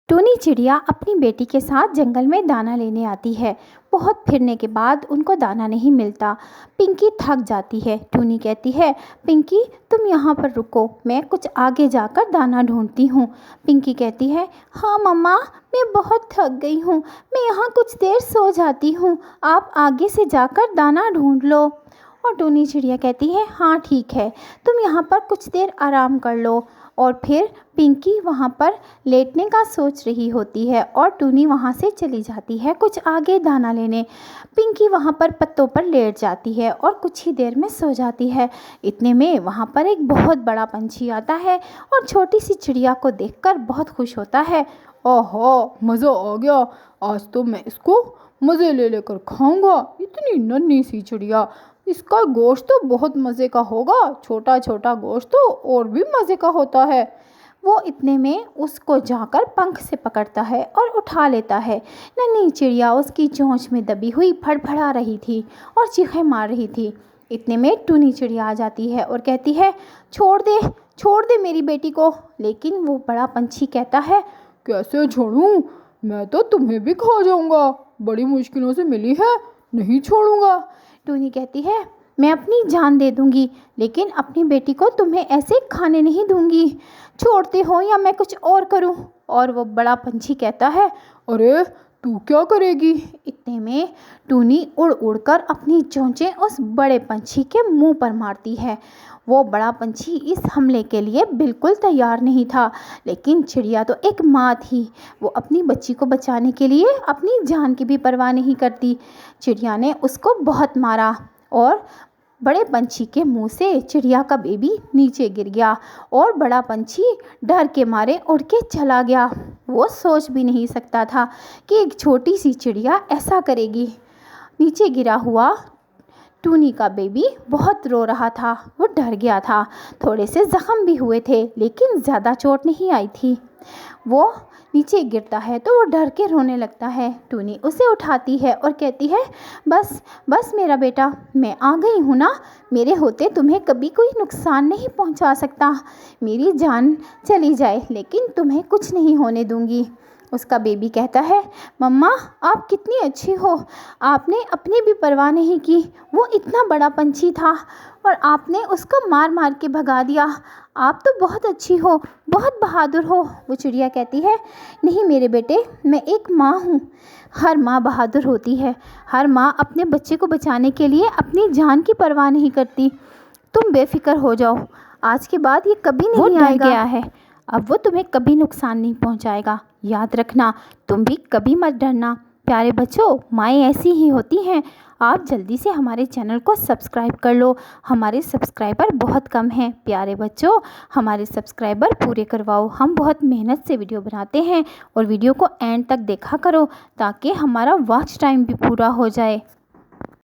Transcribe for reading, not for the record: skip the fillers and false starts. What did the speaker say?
टूनी चिड़िया अपनी बेटी के साथ जंगल में दाना लेने आती है। बहुत फिरने के बाद उनको दाना नहीं मिलता। पिंकी थक जाती है। टूनी कहती है, पिंकी तुम यहाँ पर रुको, मैं कुछ आगे जाकर दाना ढूंढती हूँ। पिंकी कहती है, हाँ मम्मा, मैं बहुत थक गई हूँ, मैं यहाँ कुछ देर सो जाती हूँ, आप आगे से जाकर दाना ढूंढ लो। और टूनी चिड़िया कहती है, हाँ ठीक है, तुम यहाँ पर कुछ देर आराम कर लो। और फिर पिंकी वहाँ पर लेटने का सोच रही होती है और टूनी वहाँ से चली जाती है कुछ आगे दाना लेने। पिंकी वहाँ पर पत्तों पर लेट जाती है और कुछ ही देर में सो जाती है। इतने में वहाँ पर एक बहुत बड़ा पंछी आता है और छोटी सी चिड़िया को देखकर बहुत खुश होता है। ओहो, मज़ा आ गया, आज तो मैं इसको मज़े ले लेकर खाऊंगा। इतनी नन्ही सी चिड़िया, इसका गोश्त तो बहुत मज़े का होगा। छोटा छोटा गोश्त तो और भी मज़े का होता है। वो इतने में उसको जाकर पंख से पकड़ता है और उठा लेता है। नन्ही चिड़िया उसकी चोंच में दबी हुई फड़फड़ा रही थी और चीखें मार रही थी। इतने में टूनी चिड़िया आ जाती है और कहती है, छोड़ दे मेरी बेटी को। लेकिन वो बड़ा पंछी कहता है, कैसे छोड़ूं, मैं तो तुम्हें भी खा जाऊंगा, बड़ी मुश्किलों से मिली है, नहीं छोड़ूंगा। टूनी कहती है, मैं अपनी जान दे दूंगी, लेकिन अपनी बेटी को तुम्हें ऐसे खाने नहीं दूंगी। छोड़ते हो या मैं कुछ और करूं? और वो बड़ा पंछी कहता है, अरे तू क्या करेगी? इतने में टूनी उड़ उड़कर अपनी चोंचें उस बड़े पंछी के मुंह पर मारती है। वो बड़ा पंछी इस हमले के लिए बिल्कुल तैयार नहीं था, लेकिन चिड़िया तो एक माँ थी। वो अपनी बच्ची को बचाने के लिए अपनी जान की भी परवाह नहीं करती। चिड़िया ने उसको बहुत मारा और बड़े पंछी के मुंह से चिड़िया का बेबी नीचे गिर गया और बड़ा पंछी डर के मारे उड़ के चला गया। वो सोच भी नहीं सकता था कि एक छोटी सी चिड़िया ऐसा करेगी। नीचे गिरा हुआ टूनी का बेबी बहुत रो रहा था। वो डर गया था। थोड़े से ज़ख्म भी हुए थे, लेकिन ज़्यादा चोट नहीं आई थी। वो नीचे गिरता है तो वो डर के रोने लगता है। टूनी उसे उठाती है और कहती है, बस बस मेरा बेटा, मैं आ गई हूँ ना, मेरे होते तुम्हें कभी कोई नुकसान नहीं पहुँचा सकता। मेरी जान चली जाए लेकिन तुम्हें कुछ नहीं होने दूँगी। उसका बेबी कहता है, मम्मा आप कितनी अच्छी हो, आपने अपनी भी परवाह नहीं की। वो इतना बड़ा पंछी था और आपने उसको मार मार के भगा दिया। आप तो बहुत अच्छी हो, बहुत बहादुर हो। वो चिड़िया कहती है, नहीं मेरे बेटे, मैं एक माँ हूँ। हर माँ बहादुर होती है। हर माँ अपने बच्चे को बचाने के लिए अपनी जान की परवाह नहीं करती। तुम बेफिक्र हो जाओ, आज के बाद ये कभी नहीं आएगा। गया है, अब वो तुम्हें कभी नुकसान नहीं पहुंचाएगा। याद रखना, तुम भी कभी मत डरना। प्यारे बच्चों, माएँ ऐसी ही होती हैं। आप जल्दी से हमारे चैनल को सब्सक्राइब कर लो। हमारे सब्सक्राइबर बहुत कम हैं। प्यारे बच्चों, हमारे सब्सक्राइबर पूरे करवाओ। हम बहुत मेहनत से वीडियो बनाते हैं और वीडियो को एंड तक देखा करो ताकि हमारा वॉच टाइम भी पूरा हो जाए।